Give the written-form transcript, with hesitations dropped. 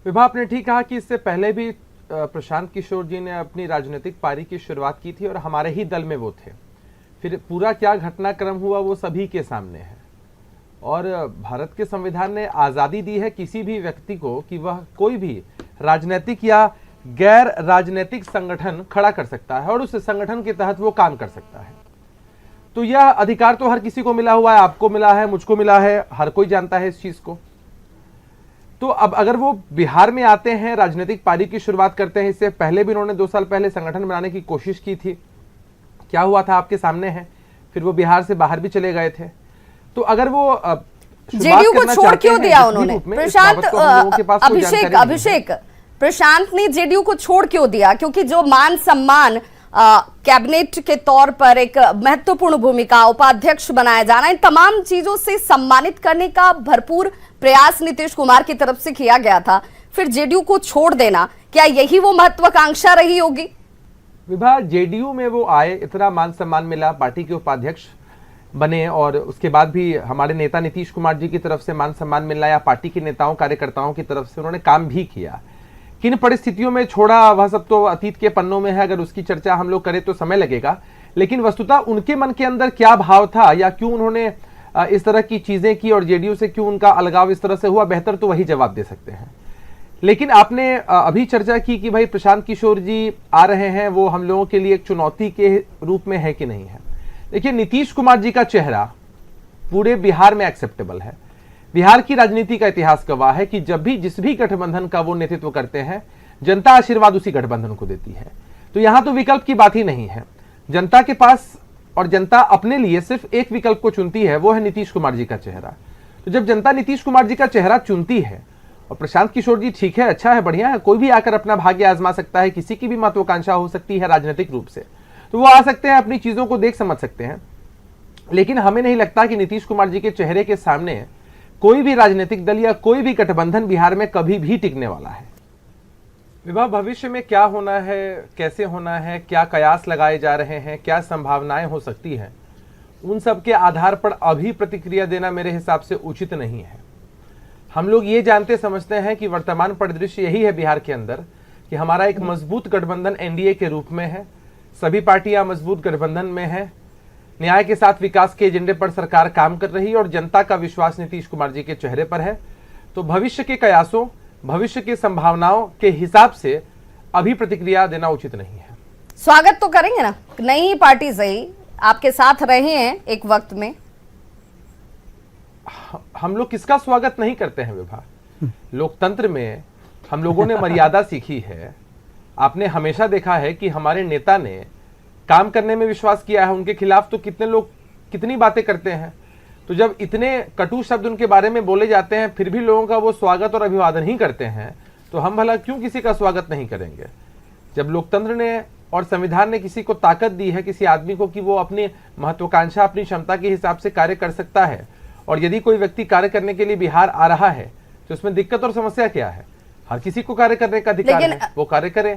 विभा, आपने ठीक कहा कि इससे पहले भी प्रशांत किशोर जी ने अपनी राजनीतिक पारी की शुरुआत की थी और हमारे ही दल में वो थे। फिर पूरा क्या घटनाक्रम हुआ वो सभी के सामने है। और भारत के संविधान ने आज़ादी दी है किसी भी व्यक्ति को कि वह कोई भी राजनीतिक या गैर राजनीतिक संगठन खड़ा कर सकता है और उस संगठन के तहत वो काम कर सकता है। तो यह अधिकार तो हर किसी को मिला हुआ है, आपको मिला है, मुझको मिला है, हर कोई जानता है इस चीज को। तो अब अगर वो बिहार में आते हैं, राजनीतिक पारी की शुरुआत करते हैं, इससे पहले भी उन्होंने 2 साल पहले संगठन बनाने की कोशिश की थी, क्या हुआ था आपके सामने है। फिर वो बिहार से बाहर भी चले गए थे। तो अगर वो जेडीयू को छोड़ क्यों दिया उन्होंने? प्रशांत, अभिषेक, प्रशांत ने जेडीयू को छोड़ क्यों दिया? क्योंकि जो मान सम्मान कैबिनेट के तौर पर एक महत्वपूर्ण भूमिका, उपाध्यक्ष बनाया जाना, इन तमाम चीजों से सम्मानित करने का भरपूर प्रयास नीतीश कुमार की तरफ से किया गया था। फिर जेडीयू को छोड़ देना, क्या यही वो महत्वाकांक्षा रही होगी? विभा, जेडीयू में वो आए, इतना मान सम्मान मिला, पार्टी के उपाध्यक्ष बने और उसके बाद भी हमारे नेता नीतीश कुमार जी की तरफ से मान सम्मान मिलना या पार्टी के नेताओं कार्यकर्ताओं की तरफ से उन्होंने काम भी किया। किन परिस्थितियों में छोड़ा वह सब तो अतीत के पन्नों में है, अगर उसकी चर्चा हम लोग करें तो समय लगेगा। लेकिन वस्तुतः उनके मन के अंदर क्या भाव था या क्यों उन्होंने इस तरह की चीजें की और जेडीयू से क्यों उनका अलगाव इस तरह से हुआ, बेहतर तो वही जवाब दे सकते हैं। लेकिन आपने अभी चर्चा की कि भाई प्रशांत किशोर जी आ रहे हैं, वो हम लोगों के लिए एक चुनौती के रूप में है कि नहीं है। देखिए, नीतीश कुमार जी का चेहरा पूरे बिहार में एक्सेप्टेबल है। बिहार की राजनीति का इतिहास गवाह है कि जब भी जिस भी गठबंधन का वो नेतृत्व करते हैं, जनता आशीर्वाद उसी गठबंधन को देती है। तो यहां तो विकल्प की बात ही नहीं है। जनता के पास और जनता अपने लिए सिर्फ एक विकल्प को चुनती है, वो है नीतीश कुमार जी का चेहरा। तो जब जनता नीतीश कुमार जी का चेहरा चुनती है और प्रशांत किशोर जी ठीक है, अच्छा है, बढ़िया है, कोई भी आकर अपना भाग्य आजमा सकता है, किसी की भी महत्वाकांक्षा हो सकती है राजनीतिक रूप से, तो वो आ सकते हैं, अपनी चीजों को देख समझ सकते हैं। लेकिन हमें नहीं लगता कि नीतीश कुमार जी के चेहरे के सामने कोई भी राजनीतिक दल या कोई भी गठबंधन बिहार में कभी भी टिकने वाला है। विवाह भविष्य में क्या होना है, कैसे होना है, क्या कयास लगाए जा रहे हैं, क्या संभावनाएं हो सकती हैं, उन सब के आधार पर अभी प्रतिक्रिया देना मेरे हिसाब से उचित नहीं है। हम लोग ये जानते समझते हैं कि वर्तमान परिदृश्य यही है बिहार के अंदर कि हमारा एक मजबूत गठबंधन एनडीए के रूप में है, सभी पार्टियां मजबूत गठबंधन में है, न्याय के साथ विकास के एजेंडे पर सरकार काम कर रही है और जनता का विश्वास नीतीश कुमार जी के चेहरे पर है। तो भविष्य के कयासों, भविष्य की संभावनाओं के हिसाब से अभी प्रतिक्रिया देना उचित नहीं है। स्वागत तो करेंगे ना, नई पार्टी से ही आपके साथ रहे हैं एक वक्त में। हम लोग किसका स्वागत नहीं करते हैं विभा? लोकतंत्र में हम लोगों ने मर्यादा सीखी है। आपने हमेशा देखा है कि हमारे नेता ने काम करने में विश्वास किया है, उनके खिलाफ तो कितने लोग कितनी बातें करते हैं। तो जब इतने कटु शब्द उनके बारे में बोले जाते हैं फिर भी लोगों का वो स्वागत और अभिवादन ही करते हैं, तो हम भला क्यों किसी का स्वागत नहीं करेंगे? जब लोकतंत्र ने और संविधान ने किसी को ताकत दी है, किसी आदमी को, कि वो अपनी महत्वाकांक्षा, अपनी क्षमता के हिसाब से कार्य कर सकता है, और यदि कोई व्यक्ति कार्य करने के लिए बिहार आ रहा है तो उसमें दिक्कत और समस्या क्या है? हर किसी को कार्य करने का अधिकार है, वो कार्य करे।